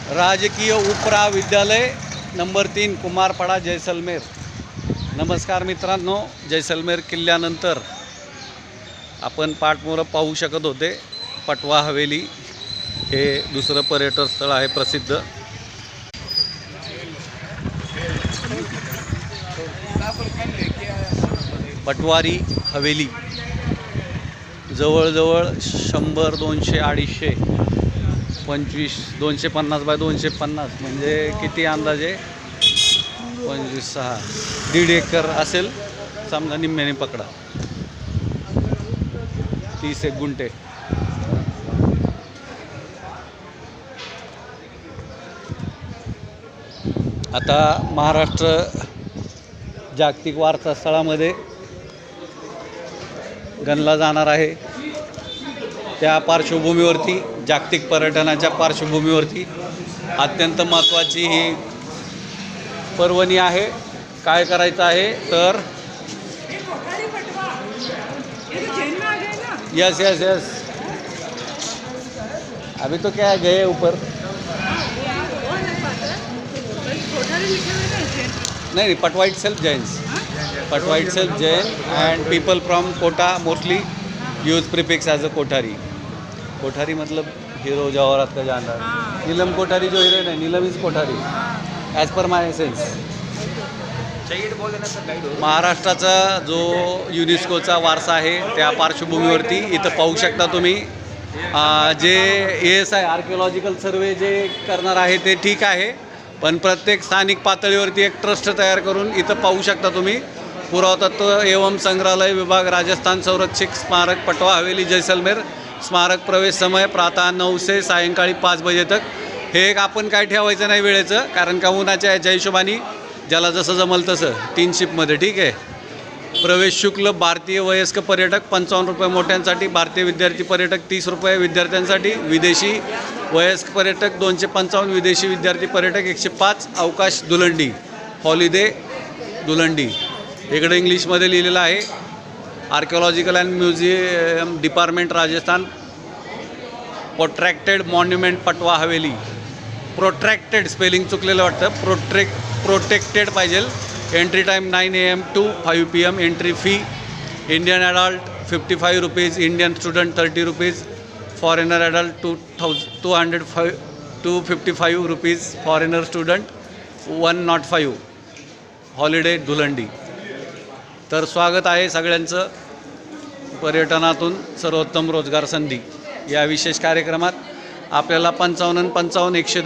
राजकीय उपरा विद्यालय नंबर 3 कुमारपाडा जैसलमेर। नमस्कार मित्रांनो, जैसलमेर किल्ल्यानंतर आपण पाठमोरं पाहू शकत होते पटवा हवेली हे दुसरं पर्यटन स्थळ आहे प्रसिद्ध। पटवारी हवेली जवळजवळ 100, 200, 250, 25, 250 बाय 250 म्हणजे किती अंदाजे 25, 6, 1.5 एकर असेल समजा, निम्म्याने पकडा 30 गुंठे। आता महाराष्ट्र जागतिक वारसा स्थळामध्ये गणला जाणार आहे। त्या पार्श्वभूमीवरती, जागतिक पर्यटनाच्या पार्श्वभूमीवरती अत्यंत महत्त्वाची ही पर्वणी आहे। काय करायचं आहे तर यस यस यस, अभी तो क्या गए ऊपर, नहीं पटवा itself Jains, पटवा itself Jain and people from Kota mostly use prefix as a Kothari. Kothari मतलब हीरो जवाहरात का जानदार, नीलम कोठारी जो हीरो है, Neelam is Kothari as per my sense. महाराष्ट्राचा जो युनेस्कोचा वारसा आहे त्या पार्श्वभूमीवरती इथं पाहू शकता तुम्ही। जे ASI आर्किओलॉजिकल सर्वे जे करणार आहे ते ठीक आहे, पण प्रत्येक स्थानिक पातळीवरती एक ट्रस्ट तयार करून इथं पाहू शकता तुम्ही। पुरातत्व एवं संग्रहालय विभाग, राजस्थान संरक्षित स्मारक पटवा हवेली जैसलमेर। स्मारक प्रवेश समय प्रातः 9 से सायंकाळी 5 बजे तक। हे एक आपण काय ठेवायचं नाही वेळेचं, कारण का उन्हाच्या याच्या हिशोबाने ज्याला जसं जमल तसं 3 शिफ्टमध्ये, ठीक आहे। प्रवेश शुल्क भारतीय वयस्क पर्यटक 55 रुपये मोठ्यांसाठी, भारतीय विद्यार्थी पर्यटक 30 रुपये विद्यार्थ्यांसाठी, विदेशी वयस्क पर्यटक 255, विदेशी विद्यार्थी पर्यटक 105। अवकाश दुलंडी, हॉलिडे दुलंडी, इकडे इंग्लिशमध्ये लिहिलेलं आहे। Archaeological and museum department Rajasthan. Protracted monument Patwa Haveli, protracted spelling चुकलेलं वाटतं, प्रोटेक्टेड पाहिजे। Entry time 9 AM to 5 PM। Entry fee Indian adult 55 rupees, Indian student 30 rupees, foreigner adult 255 rupees, foreigner student 105। Holiday Dhulandi. तर स्वागत आहे सगळ्यांचं पर्यटनातून सर्वोत्तम रोजगार संधी या विशेष कार्यक्रमात। आपल्याला 55 110